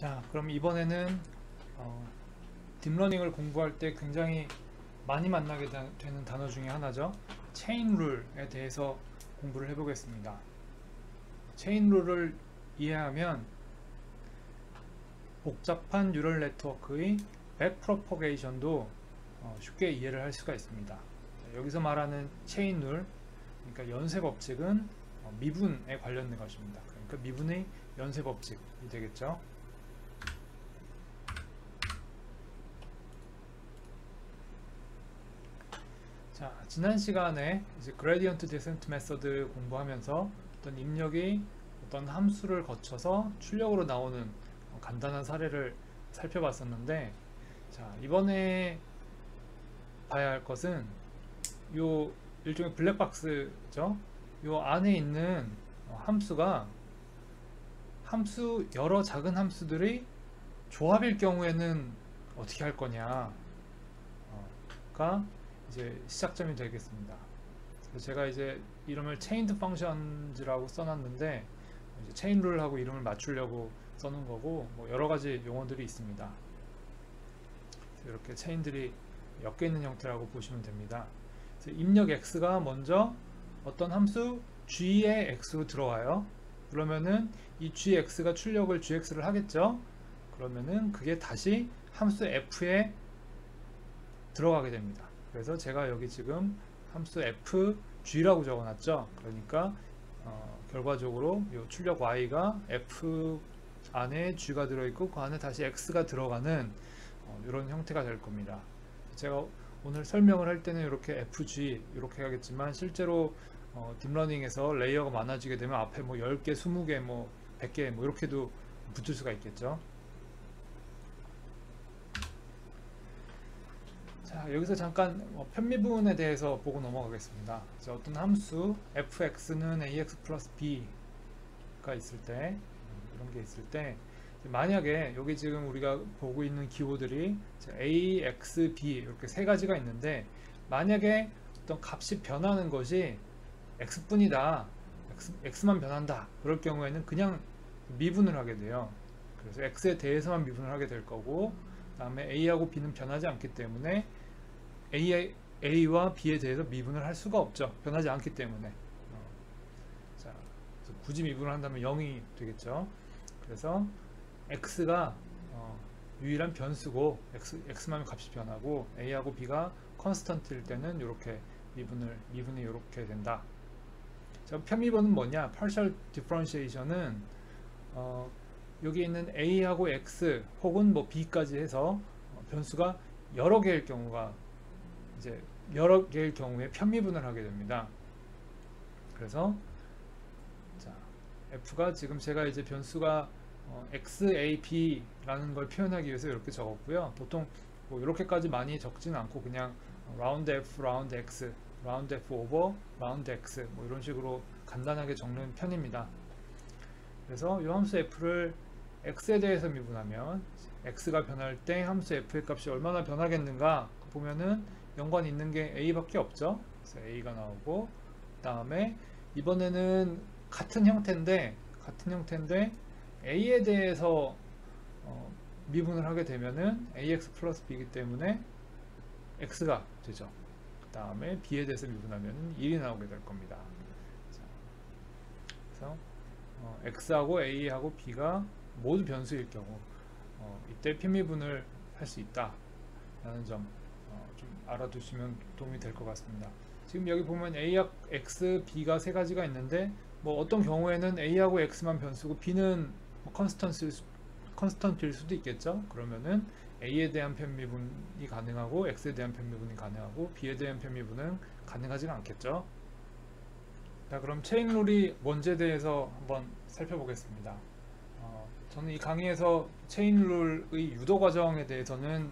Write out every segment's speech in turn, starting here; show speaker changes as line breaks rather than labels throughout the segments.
자, 그럼 이번에는 딥러닝을 공부할 때 굉장히 많이 만나게 되는 단어 중에 하나죠. 체인 룰에 대해서 공부를 해보겠습니다. 체인 룰을 이해하면 복잡한 뉴럴 네트워크의 백프로퍼게이션도 쉽게 이해를 할 수가 있습니다. 자, 여기서 말하는 체인 룰, 그러니까 연쇄 법칙은 미분에 관련된 것입니다. 그러니까 미분의 연쇄 법칙이 되겠죠. 자, 지난 시간에 이제 그레디언트 디센트 메서드 공부하면서 어떤 입력이 어떤 함수를 거쳐서 출력으로 나오는 간단한 사례를 살펴봤었는데, 자, 이번에 봐야 할 것은 요 일종의 블랙박스죠. 요 안에 있는 함수가 여러 작은 함수들의 조합일 경우에는 어떻게 할 거냐가 이제 시작점이 되겠습니다. 그래서 제가 이제 이름을 체인드 펑션즈라고 써놨는데, 이제 체인 룰하고 이름을 맞추려고 써놓은 거고, 뭐 여러 가지 용어들이 있습니다. 이렇게 체인들이 엮여 있는 형태라고 보시면 됩니다. 입력 x가 먼저 어떤 함수 g의 x로 들어와요. 그러면은 이 gx가 출력을 gx를 하겠죠. 그러면은 그게 다시 함수 f에 들어가게 됩니다. 그래서 제가 여기 지금 함수 fg라고 적어놨죠. 그러니까 결과적으로 이 출력 y가 f 안에 g가 들어있고 그 안에 다시 x가 들어가는 이런 형태가 될 겁니다. 제가 오늘 설명을 할 때는 이렇게 fg 이렇게 하겠지만, 실제로 딥러닝에서 레이어가 많아지게 되면 앞에 뭐 10개, 20개, 뭐 100개 뭐 이렇게도 붙을 수가 있겠죠. 자, 여기서 잠깐 편미분에 대해서 보고 넘어가겠습니다. 어떤 함수 fx는 ax 플러스 b가 있을 때, 이런 게 있을 때, 만약에 여기 지금 우리가 보고 있는 기호들이 a, x, b 이렇게 세 가지가 있는데, 만약에 어떤 값이 변하는 것이 x뿐이다, x만 변한다, 그럴 경우에는 그냥 미분을 하게 돼요. 그래서 x에 대해서만 미분을 하게 될 거고, 그 다음에 a하고 b는 변하지 않기 때문에 A와 B에 대해서 미분을 할 수가 없죠. 변하지 않기 때문에. 자, 굳이 미분을 한다면 0이 되겠죠. 그래서 X가 유일한 변수고, X만 값이 변하고, A하고 B가 컨스턴트일 때는 이렇게 미분이 이렇게 된다. 자, 편미분은 뭐냐? partial differentiation은 여기 있는 A하고 X 혹은 뭐 B까지 해서 변수가 여러 개일 경우가 이제 여러 개일 경우에 편미분을 하게 됩니다. 그래서 자, f가 지금 제가 이제 변수가 xab라는 걸 표현하기 위해서 이렇게 적었고요. 보통 뭐 이렇게까지 많이 적지는 않고 그냥 라운드 f, 라운드 x, 라운드 f 오버 라운드 x 뭐 이런 식으로 간단하게 적는 편입니다. 그래서 이 함수 f를 x에 대해서 미분하면 x가 변할 때 함수 f의 값이 얼마나 변하겠는가 보면은 연관이 있는 게 a밖에 없죠. 그래서 a가 나오고, 그 다음에 이번에는 같은 형태인데 a에 대해서 미분을 하게 되면은 ax 플러스 b이기 때문에 x가 되죠. 그 다음에 b에 대해서 미분하면 1이 나오게 될 겁니다. 자, 그래서 x하고 a하고 b가 모두 변수일 경우 이때 편미분을 할 수 있다 라는 점 좀 알아두시면 도움이 될 것 같습니다. 지금 여기 보면 A하고 X, B가 세 가지가 있는데, 뭐 어떤 경우에는 A하고 X만 변수고 B는 뭐 컨스턴트일 수도 있겠죠. 그러면은 A에 대한 편미분이 가능하고 X에 대한 편미분이 가능하고 B에 대한 편미분은 가능하지가 않겠죠. 자, 그럼 체인 룰이 뭔지에 대해서 한번 살펴보겠습니다. 저는 이 강의에서 체인 룰의 유도 과정에 대해서는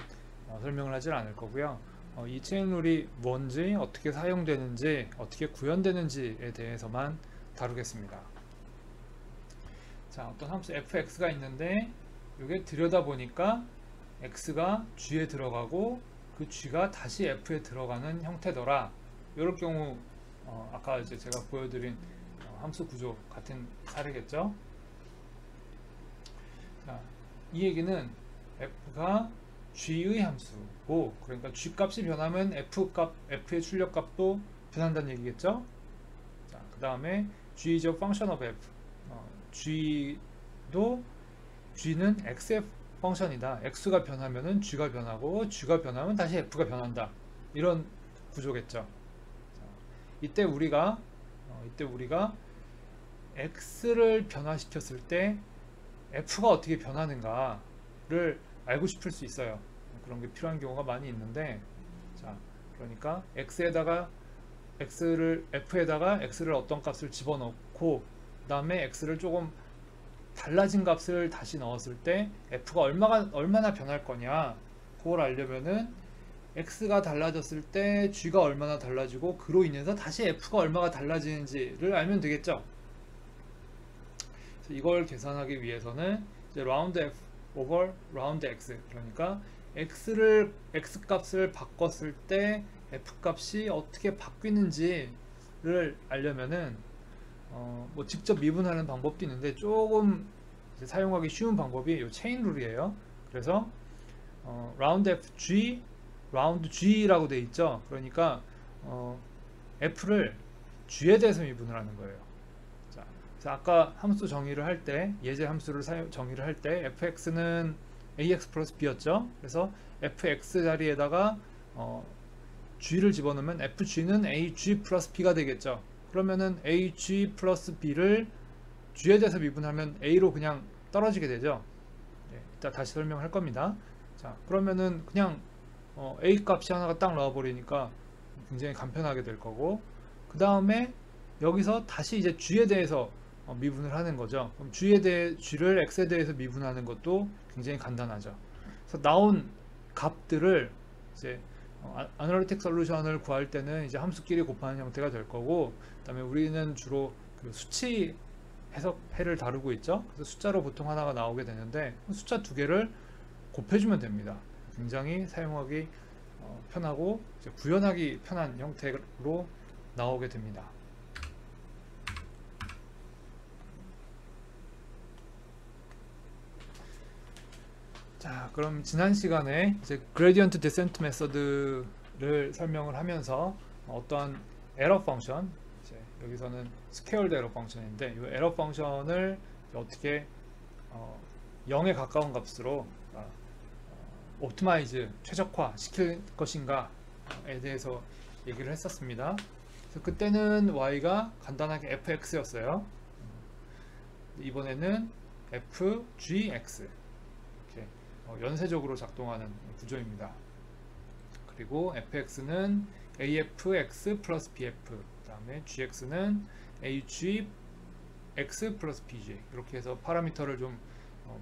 설명을 하지 않을 거고요. 이 체인 룰이 뭔지, 어떻게 사용되는지, 어떻게 구현되는지에 대해서만 다루겠습니다. 자, 어떤 함수 fx가 있는데, 이게 들여다보니까 x가 g에 들어가고 그 g가 다시 f에 들어가는 형태더라. 이럴 경우 아까 이제 제가 보여드린 함수 구조 같은 사례겠죠. 자, 이 얘기는 f가 g의 함수고, 그러니까 g 값이 변하면 f의 출력 값도 변한다는 얘기겠죠. 자, 그 다음에 g is a function of f. g는 x의 펑션이다. x가 변하면은 g가 변하고, g가 변하면 다시 f가 변한다. 이런 구조겠죠. 자, 이때 우리가 x를 변화시켰을 때 f가 어떻게 변하는가를 알고 싶을 수 있어요. 그런 게 필요한 경우가 많이 있는데, 자, 그러니까 f에다가 x를 어떤 값을 집어넣고, 그 다음에 x를 조금 달라진 값을 다시 넣었을 때 f가 얼마나 변할 거냐, 그걸 알려면은 x가 달라졌을 때 g가 얼마나 달라지고, 그로 인해서 다시 f가 얼마가 달라지는지를 알면 되겠죠. 그래서 이걸 계산하기 위해서는 이제 round f over round x, 그러니까 x 값을 바꿨을 때 f 값이 어떻게 바뀌는지를 알려면은 뭐 직접 미분하는 방법도 있는데, 조금 이제 사용하기 쉬운 방법이 이 체인 룰이에요. 그래서 round g라고 돼 있죠. 그러니까 f를 g에 대해서 미분을 하는 거예요. 자, 그래서 아까 함수 정의를 할 때, 예제 함수를 정의를 할 때 fx는 ax 플러스 b였죠. 그래서 fx 자리에다가 g를 집어넣으면 fg는 ag 플러스 b가 되겠죠. 그러면은 ag 플러스 b를 g에 대해서 미분하면 a로 그냥 떨어지게 되죠. 네, 이따 다시 설명할 겁니다. 자, 그러면은 그냥 a 값이 하나가 딱 나와버리니까 굉장히 간편하게 될 거고, 그 다음에 여기서 다시 이제 g에 대해서 미분을 하는 거죠. 그럼 g를 x에 대해서 미분하는 것도 굉장히 간단하죠. 그래서 나온 값들을 이제 아날리틱 솔루션을 구할 때는 이제 함수끼리 곱하는 형태가 될 거고, 그 다음에 우리는 주로 그 수치 해석해를 다루고 있죠. 그래서 숫자로 보통 하나가 나오게 되는데, 숫자 두 개를 곱해주면 됩니다. 굉장히 사용하기 편하고 이제 구현하기 편한 형태로 나오게 됩니다. 자, 그럼 지난 시간에 이제 그레디언트 디센트 메서드를 설명을 하면서 어떠한 에러 펑션, 이제 여기서는 스케일드 에러 펑션인데, 이 에러 펑션을 어떻게 0에 가까운 값으로 옵티마이즈, 최적화 시킬 것인가에 대해서 얘기를 했었습니다. 그래서 그때는 y가 간단하게 fx였어요. 이번에는 fgx, 이렇게 연쇄적으로 작동하는 구조입니다. 그리고 fx는 afx 플러스 bf, 그 다음에 gx는 agx 플러스 bg, 이렇게 해서 파라미터를 좀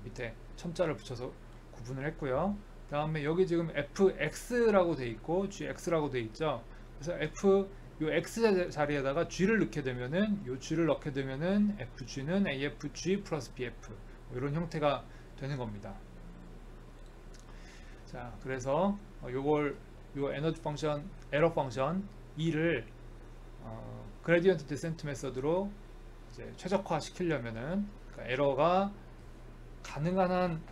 밑에 첨자를 붙여서 구분을 했고요. 그 다음에 여기 지금 fx라고 돼 있고 gx라고 돼 있죠. 그래서 요 x 자리에다가 g를 넣게 되면은, 요 g를 넣게 되면은 fg는 afg 플러스 bf, 뭐 이런 형태가 되는 겁니다. 자, 그래서 요 에너지 펑션, 에러 펑션 2를 그레디언트 디센트 메서드로 이제 최적화 시키려면은, 그러니까 에러가 가능한 한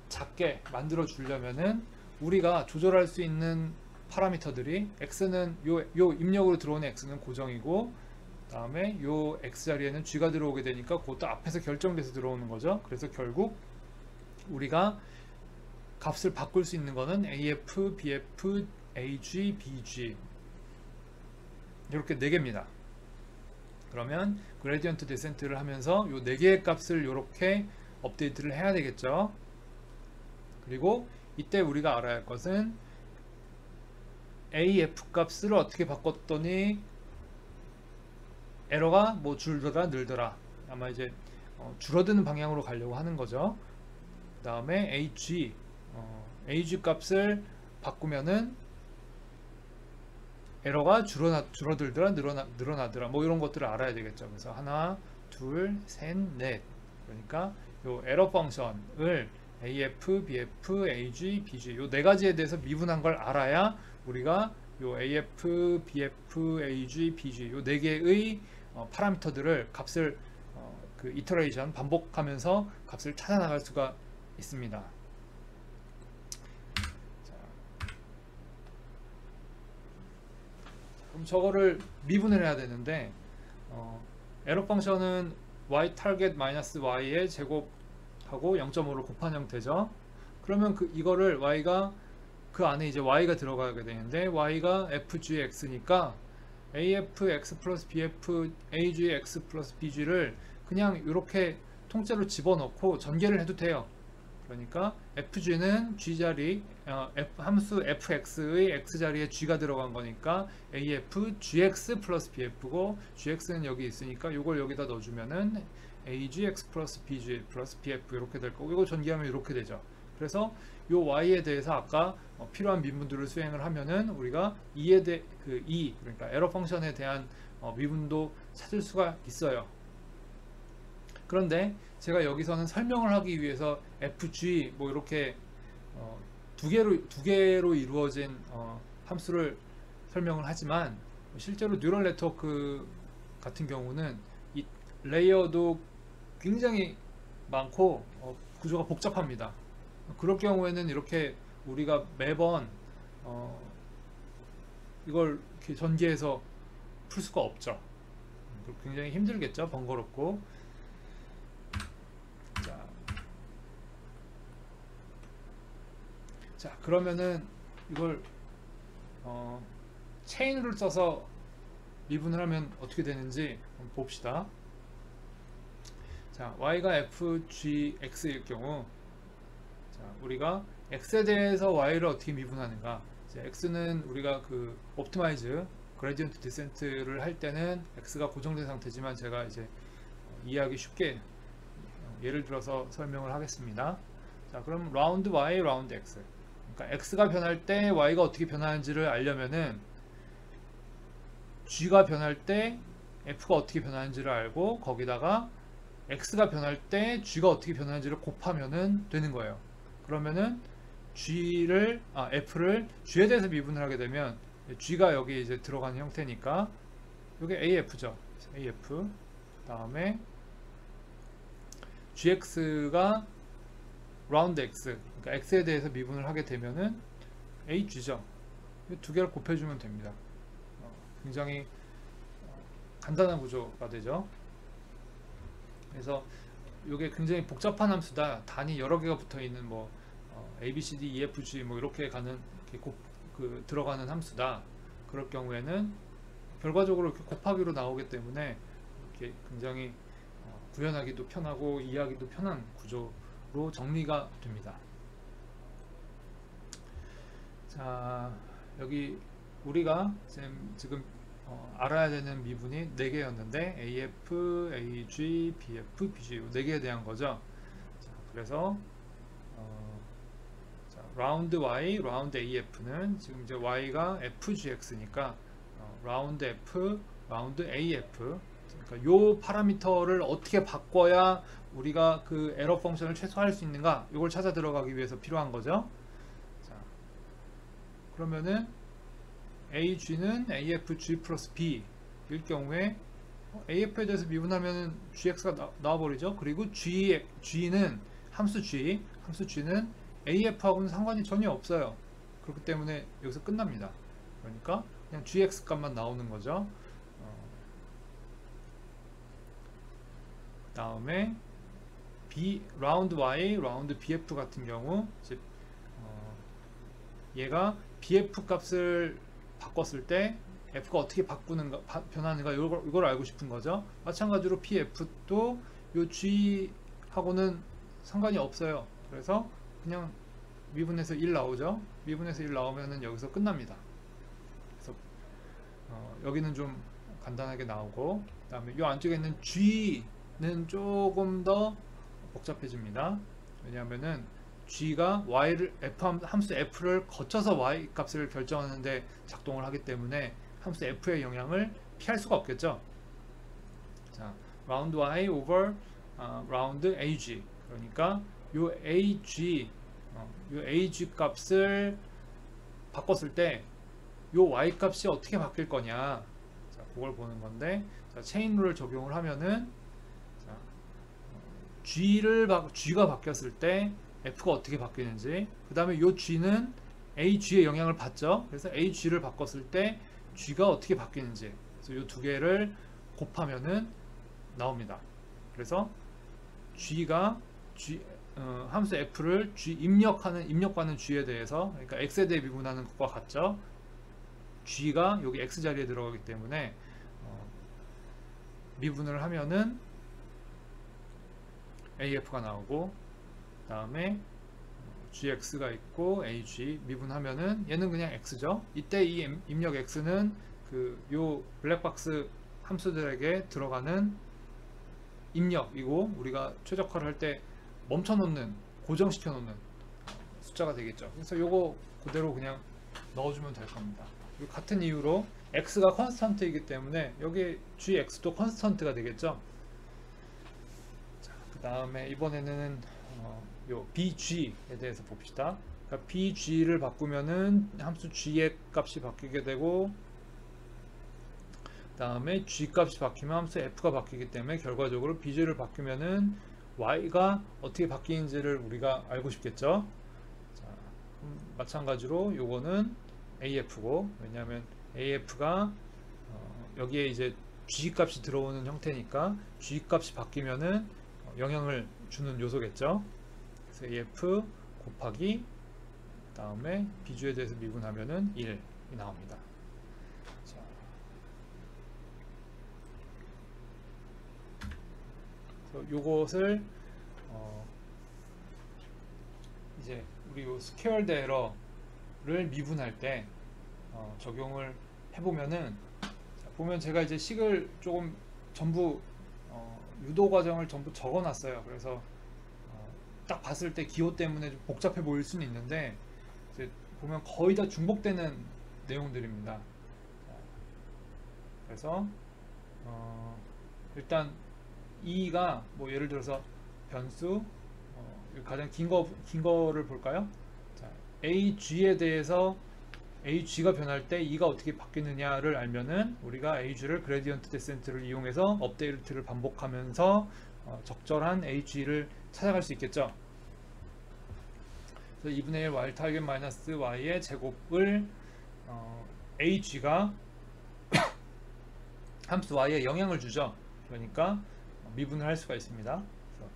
작게 만들어 주려면은 우리가 조절할 수 있는 파라미터들이, x는 요 입력으로 들어오는 x는 고정이고, 그 다음에 요 x 자리에는 g가 들어오게 되니까 그것도 앞에서 결정돼서 들어오는 거죠. 그래서 결국 우리가 값을 바꿀 수 있는 거는 AF, BF, AG, BG, 이렇게 4개입니다. 그러면 그레디언트 디센트를 하면서 요 4개의 값을 이렇게 업데이트를 해야 되겠죠. 그리고 이때 우리가 알아야 할 것은 AF 값을 어떻게 바꿨더니 에러가 뭐 줄더라 늘더라, 아마 이제 줄어드는 방향으로 가려고 하는 거죠. 그 다음에 AG 값을 바꾸면은 에러가 줄어들더라 늘어나더라, 뭐 이런 것들을 알아야 되겠죠. 그래서 하나, 둘, 셋, 넷, 그러니까 요 에러 펑션을 AF, BF, AG, BG 요 4가지에 대해서 미분한 걸 알아야 우리가 요 AF, BF, AG, BG 요 4개의 파라미터들을 값을 그 이터레이션 반복하면서 값을 찾아 나갈 수가 있습니다. 자, 그럼 저거를 미분을 해야 되는데 에러 펑션은 y 타겟 마이너스 y의 제곱하고 0.5를 곱한 형태죠. 그러면 이거를 y가 그 안에 이제 y가 들어가게 되는데 y가 fgx니까 afx 플러스 bf agx 플러스 bg를 그냥 이렇게 통째로 집어넣고 전개를 해도 돼요. 그러니까 fg는 g자리 함수 fx의 x자리에 g가 들어간 거니까 af gx 플러스 bf고 gx는 여기 있으니까 이걸 여기다 넣어주면은 agx 플러스 bg 플러스 bf 이렇게 될 거고, 이거 전개하면 이렇게 되죠. 그래서 이 y에 대해서 아까 필요한 미분들을 수행을 하면은 우리가 그러니까 에러 펑션에 대한 미분도 찾을 수가 있어요. 그런데 제가 여기서는 설명을 하기 위해서 fg 뭐 이렇게 두 개로 이루어진 함수를 설명을 하지만, 실제로 뉴럴 네트워크 같은 경우는 이 레이어도 굉장히 많고 구조가 복잡합니다. 그럴 경우에는 이렇게 우리가 매번 이걸 이렇게 전개해서 풀 수가 없죠. 굉장히 힘들겠죠. 번거롭고. 자, 그러면은 이걸 체인을 써서 미분을 하면 어떻게 되는지 한번 봅시다. 자, y가 fgx일 경우, 자, 우리가 x에 대해서 y를 어떻게 미분하는가. 이제 x는 우리가 그 옵티마이즈 그레디언트 디센트를 할 때는 x가 고정된 상태지만, 제가 이제 이해하기 쉽게 예를 들어서 설명을 하겠습니다. 자, 그럼 라운드 y, 라운드 x. 그러니까 x가 변할 때 y가 어떻게 변하는지를 알려면은 g가 변할 때 f가 어떻게 변하는지를 알고, 거기다가 x가 변할 때 g가 어떻게 변하는지를 곱하면은 되는 거예요. 그러면은 f를 g에 대해서 미분을 하게 되면 g가 여기 이제 들어가는 형태니까 이게 af죠. af. 다음에 gx가 라운드 x, 그러니까 x에 대해서 미분을 하게 되면은 hg죠. 이 두 개를 곱해주면 됩니다. 굉장히 간단한 구조가 되죠. 그래서 이게 굉장히 복잡한 함수다. 단위 여러 개가 붙어 있는 뭐 a, b, c, d, e, f, g 뭐 이렇게 가는 들어가는 함수다. 그럴 경우에는 결과적으로 이렇게 곱하기로 나오기 때문에 이렇게 굉장히 구현하기도 편하고 이해하기도 편한 구조로 정리가 됩니다. 자, 여기 우리가 지금 알아야 되는 미분이 4개였는데 AF, AG, BF, BG 4개에 대한 거죠. 자, 그래서 라운드 Y, 라운드 AF는 지금 이제 Y가 FGX니까 라운드 F, 라운드 AF, 그러니까 요 파라미터를 어떻게 바꿔야 우리가 그 에러 펑션을 최소화할 수 있는가, 이걸 찾아 들어가기 위해서 필요한 거죠. 자, 그러면은 AG는 AFG 플러스 B 일 경우에 AF에 대해서 미분하면 GX가 나와버리죠. 그리고 G는 함수 G는 AF하고는 상관이 전혀 없어요. 그렇기 때문에 여기서 끝납니다. 그러니까 그냥 GX 값만 나오는 거죠. 그 다음에 라운드 Y, 라운드 BF 같은 경우 즉 얘가 BF 값을 바꿨을 때 F가 어떻게 변하는가 이걸 알고 싶은 거죠. 마찬가지로 PF도 요 G하고는 상관이 없어요. 그래서 그냥 미분해서 1 나오죠. 미분해서 1 나오면은 여기서 끝납니다. 그래서 여기는 좀 간단하게 나오고, 그 다음에 이 안쪽에 있는 G는 조금 더 복잡해집니다. 왜냐하면은 G가 함수 F를 거쳐서 Y 값을 결정하는데 작동을 하기 때문에 함수 F의 영향을 피할 수가 없겠죠. 자, 라운드 Y over 라운드 AG, 그러니까 요 AG 값을 바꿨을 때 요 Y 값이 어떻게 바뀔 거냐, 자, 그걸 보는 건데, 자, 체인 룰을 적용을 하면은 자, G가 바뀌었을 때 f가 어떻게 바뀌는지, 그 다음에 요 g는 ag의 영향을 받죠. 그래서 ag를 바꿨을 때 g가 어떻게 바뀌는지, 그래서 요 두 개를 곱하면은 나옵니다. 그래서 g가 함수 f를 g 입력하는 g에 대해서, 그러니까 x에 대해 미분하는 것과 같죠. g가 여기 x 자리에 들어가기 때문에 미분을 하면은 af가 나오고, 그 다음에 gx가 있고 ag 미분하면은 얘는 그냥 x죠. 이때 이 입력 x는 요 블랙박스 함수들에게 들어가는 입력이고, 우리가 최적화를 할 때 멈춰놓는, 고정시켜 놓는 숫자가 되겠죠. 그래서 요거 그대로 그냥 넣어주면 될 겁니다. 같은 이유로 x가 컨스턴트이기 때문에 여기 gx도 컨스턴트가 되겠죠. 자, 그 다음에 이번에는 요 bg에 대해서 봅시다. 그러니까 bg를 바꾸면은 함수 g의 값이 바뀌게 되고, 그 다음에 g 값이 바뀌면 함수 f가 바뀌기 때문에 결과적으로 bg를 바꾸면은 y가 어떻게 바뀌는지를 우리가 알고 싶겠죠. 자, 마찬가지로 요거는 af고, 왜냐하면 af가 여기에 이제 g 값이 들어오는 형태니까 g 값이 바뀌면은 영향을 주는 요소겠죠. 그래서 af 곱하기 다음에 b주에 대해서 미분하면은 1이 나옵니다. 자, 그래서 요것을 이제 우리 요 스퀘어드 에러를 미분할 때 적용을 해보면은, 보면 제가 이제 식을 조금 전부 유도 과정을 전부 적어놨어요. 그래서 딱 봤을 때 기호 때문에 좀 복잡해 보일 수는 있는데, 이제 보면 거의 다 중복되는 내용들입니다. 그래서 일단 E가 뭐 예를 들어서 변수, 가장 긴 거를 볼까요? 자, AG에 대해서 AG가 변할 때 E가 어떻게 바뀌느냐를 알면은 우리가 AG를 그레디언트 데센트를 이용해서 업데이트를 반복하면서 적절한 AG를 찾아갈 수 있겠죠. 그래서 2분의 1 y 타겟 마이너스 y의 제곱을 AG가 함수 y에 영향을 주죠. 그러니까 미분을 할 수가 있습니다. 그래서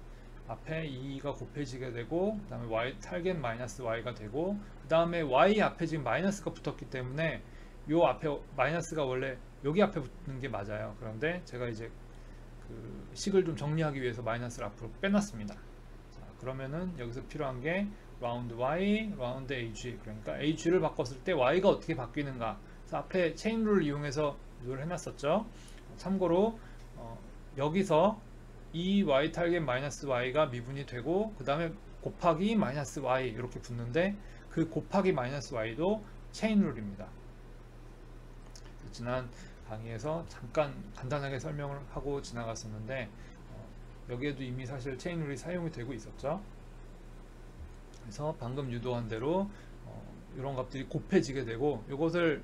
앞에 2가 곱해지게 되고, 그 다음에 y 타겟 마이너스 y가 되고, 그 다음에 y 앞에 지금 마이너스가 붙었기 때문에 요 앞에 마이너스가 원래 여기 앞에 붙는 게 맞아요. 그런데 제가 이제 그 식을 좀 정리하기 위해서 마이너스를 앞으로 빼놨습니다. 자, 그러면은 여기서 필요한 게 라운드 y, 라운드 ag, 그러니까 ag를 바꿨을 때 y가 어떻게 바뀌는가. 그래서 앞에 체인 룰을 이용해서 유도를 해놨었죠. 참고로 여기서 이 y 타겟 마이너스 y가 미분이 되고, 그 다음에 곱하기 마이너스 y 이렇게 붙는데, 그 곱하기 마이너스 y도 체인 룰입니다. 지난 강의에서 잠깐 간단하게 설명을 하고 지나갔었는데, 여기에도 이미 사실 체인 룰이 사용이 되고 있었죠. 그래서 방금 유도한 대로 이런 값들이 곱해지게 되고, 이것을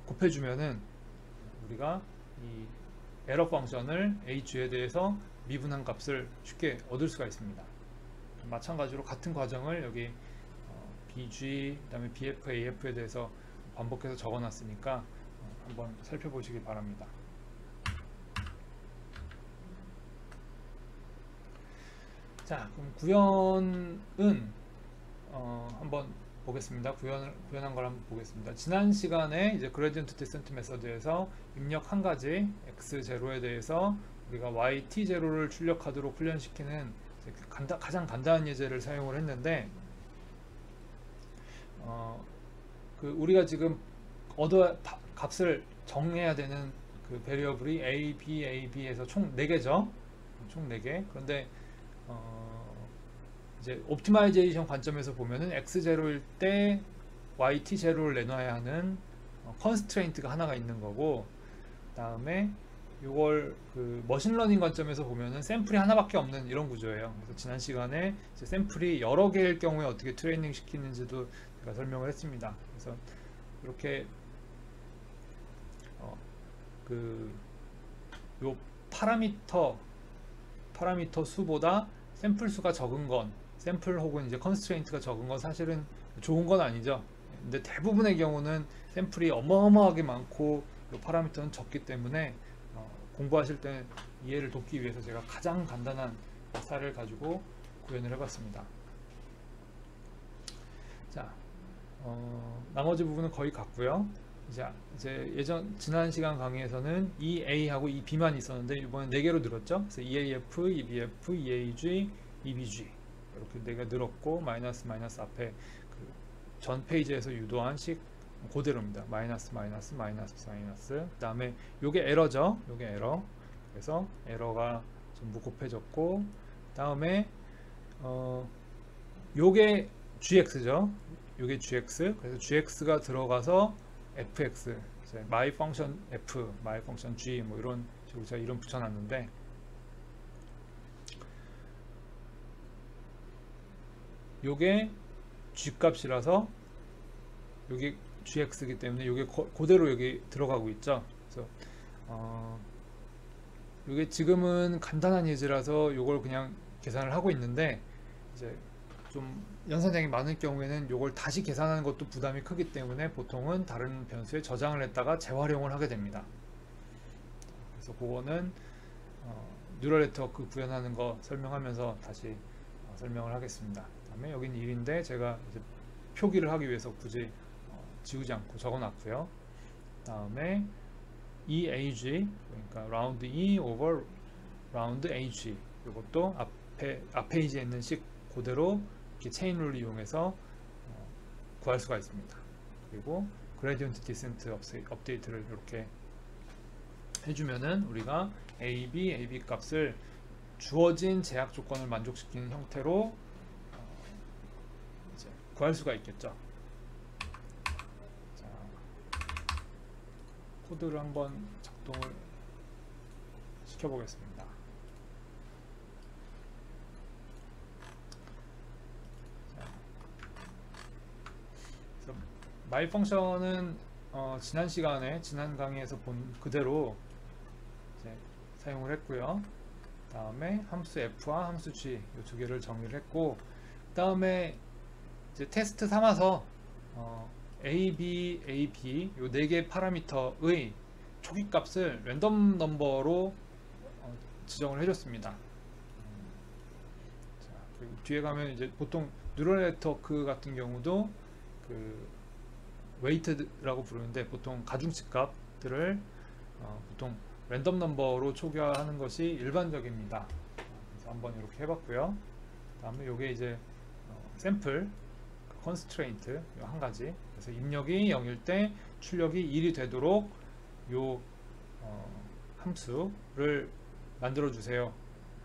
곱해주면은 우리가 이 에러 펑션을 h에 대해서 미분한 값을 쉽게 얻을 수가 있습니다. 마찬가지로 같은 과정을 여기 bg, 그 다음에 bf, af에 대해서 반복해서 적어놨으니까 한번 살펴보시기 바랍니다. 자, 그럼 구현은 한번 보겠습니다. 구현한 걸 한번 보겠습니다. 지난 시간에 이제 그레디언트 디센트 메서드에서 입력 한 가지 x0에 대해서 우리가 yt0를 출력하도록 훈련시키는 가장 간단한 예제를 사용을 했는데, 우리가 지금 값을 정해야 되는 그 베리어블이 a, b, a, b에서 총 4개죠. 총 4개. 그런데 이제 옵티마이제이션 관점에서 보면은 x0일 때 yt0를 내놔야 하는 컨스트레인트가 하나가 있는 거고, 그 다음에 이걸 그 머신러닝 관점에서 보면은 샘플이 하나밖에 없는 이런 구조예요. 그래서 지난 시간에 이제 샘플이 여러 개일 경우에 어떻게 트레이닝 시키는지도 제가 설명을 했습니다. 그래서 이렇게 요 파라미터 수보다 샘플 수가 적은 건, 샘플 혹은 이제 컨스트레인트가 적은 건 사실은 좋은 건 아니죠. 근데 대부분의 경우는 샘플이 어마어마하게 많고 이 파라미터는 적기 때문에 공부하실 때 이해를 돕기 위해서 제가 가장 간단한 사례를 가지고 구현을 해봤습니다. 자, 나머지 부분은 거의 같고요. 이제 지난 시간 강의에서는 이 A하고 이 B만 있었는데 이번엔 4개로 늘었죠. 그래서 EAF, EBF, EAG, EBG 이렇게 4개 늘었고 마이너스 앞에 그 전 페이지에서 유도한 식 그대로입니다. 마이너스 그 다음에 요게 에러죠. 요게 에러. 그래서 에러가 전부 곱해졌고 다음에 요게 GX죠. 요게 GX. 그래서 GX가 들어가서 fx, my function f, my function g 뭐 이런 식으로 제가 이름 붙여놨는데 요게 g 값이라서 요게 gx이기 때문에 요게 그대로 여기 들어가고 있죠. 그래서 요게 지금은 간단한 예제라서 요걸 그냥 계산을 하고 있는데 이제 좀 연산량이 많을 경우에는 이걸 다시 계산하는 것도 부담이 크기 때문에 보통은 다른 변수에 저장을 했다가 재활용을 하게 됩니다. 그래서 그거는 뉴럴 네트워크 구현하는 거 설명하면서 다시 설명을 하겠습니다. 그다음에 여기는 1인데 제가 이제 표기를 하기 위해서 굳이 지우지 않고 적어놨고요. 다음에 EAG 그러니까 라운드 E over 라운드 AG 이것도 앞 페이지에 있는 식 그대로 이렇게 체인 룰을 이용해서 구할 수가 있습니다. 그리고 그레디언트 디센트 업데이트를 이렇게 해주면은 우리가 AB 값을 주어진 제약 조건을 만족시키는 형태로 이제 구할 수가 있겠죠. 자, 코드를 한번 작동을 시켜보겠습니다. 마이 펑션은 지난 강의에서 본 그대로 이제 사용을 했고요. 다음에 함수 f와 함수 g 이 두 개를 정의를 했고, 다음에 이제 테스트 삼아서 a, b, a, b 이 4개 파라미터의 초기 값을 랜덤 넘버로 지정을 해줬습니다. 자, 그리고 뒤에 가면 이제 보통 뉴럴 네트워크 같은 경우도 그 웨이트라고 부르는데 보통 가중치 값들을 보통 랜덤 넘버로 초기화하는 것이 일반적입니다. 그래서 한번 이렇게 해봤고요. 다음에 이게 이제 샘플 컨스트레인트 한 가지. 그래서 입력이 0일 때 출력이 1이 되도록 요 함수를 만들어 주세요.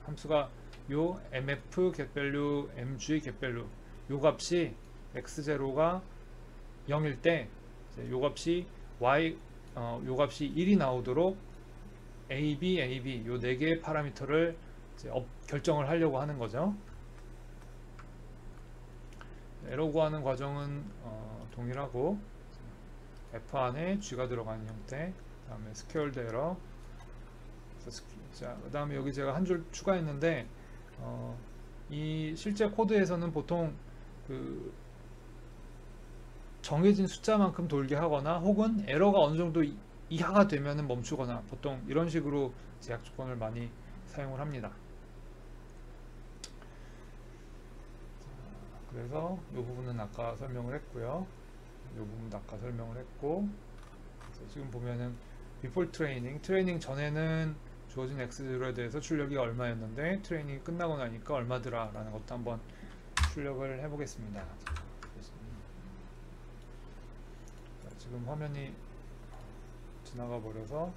함수가 요 mf getValue, mg getValue 요 값이 x0가 0일 때 요 값이 요 값이 1이 나오도록 AB 요 4개의 파라미터를 이제 결정을 하려고 하는 거죠. 에러 구하는 과정은 동일하고 F 안에 G가 들어가는 형태, 그 다음에 스퀘어드 에러. 자, 그 다음에 여기 제가 한 줄 추가했는데 이 실제 코드에서는 보통 그 정해진 숫자만큼 돌게 하거나 혹은 에러가 어느 정도 이하가 되면 멈추거나 보통 이런 식으로 제약 조건을 많이 사용을 합니다. 그래서 이 부분은 아까 설명을 했고요. 이 부분도 아까 설명을 했고, 그래서 지금 보면은 before 트레이닝 전에는 주어진 x0에 대해서 출력이 얼마였는데 트레이닝이 끝나고 나니까 얼마더라 라는 것도 한번 출력을 해보겠습니다. 지금 화면이 지나가 버려서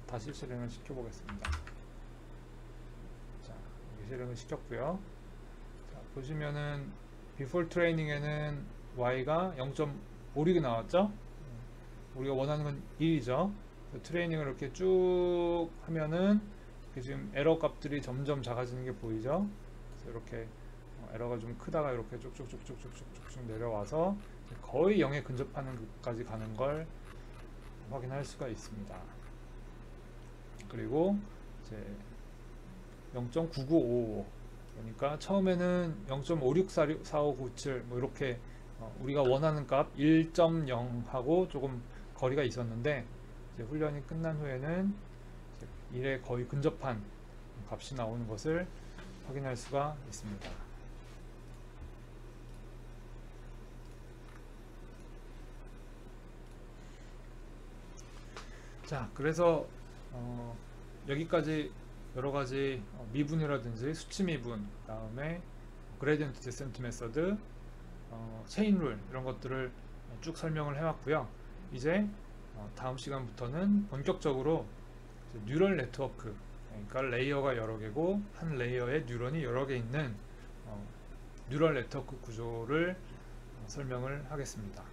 다시 실행을 시켜보겠습니다. 자, 여기 실행을 시켰고요. 자, 보시면은 before training에는 y가 0.56이 나왔죠? 우리가 원하는 건 1이죠. 트레이닝을 이렇게 쭉 하면은 지금 에러 값들이 점점 작아지는 게 보이죠? 그래서 이렇게 에러가 좀 크다가 이렇게 쭉쭉쭉쭉쭉쭉 내려와서 거의 0에 근접하는 것까지 가는 걸 확인할 수가 있습니다. 그리고 이제 0.99555 그러니까 처음에는 0.564597 뭐 이렇게 우리가 원하는 값 1.0하고 조금 거리가 있었는데 이제 훈련이 끝난 후에는 1에 거의 근접한 값이 나오는 것을 확인할 수가 있습니다. 자, 그래서 여기까지 여러가지 미분이라든지 수치 미분, 그 다음에 그레디언트 디센트 메서드, 체인 룰 이런 것들을 쭉 설명을 해왔고요. 이제 다음 시간부터는 본격적으로 뉴럴 네트워크, 그러니까 레이어가 여러 개고 한 레이어에 뉴런이 여러 개 있는 뉴럴 네트워크 구조를 설명을 하겠습니다.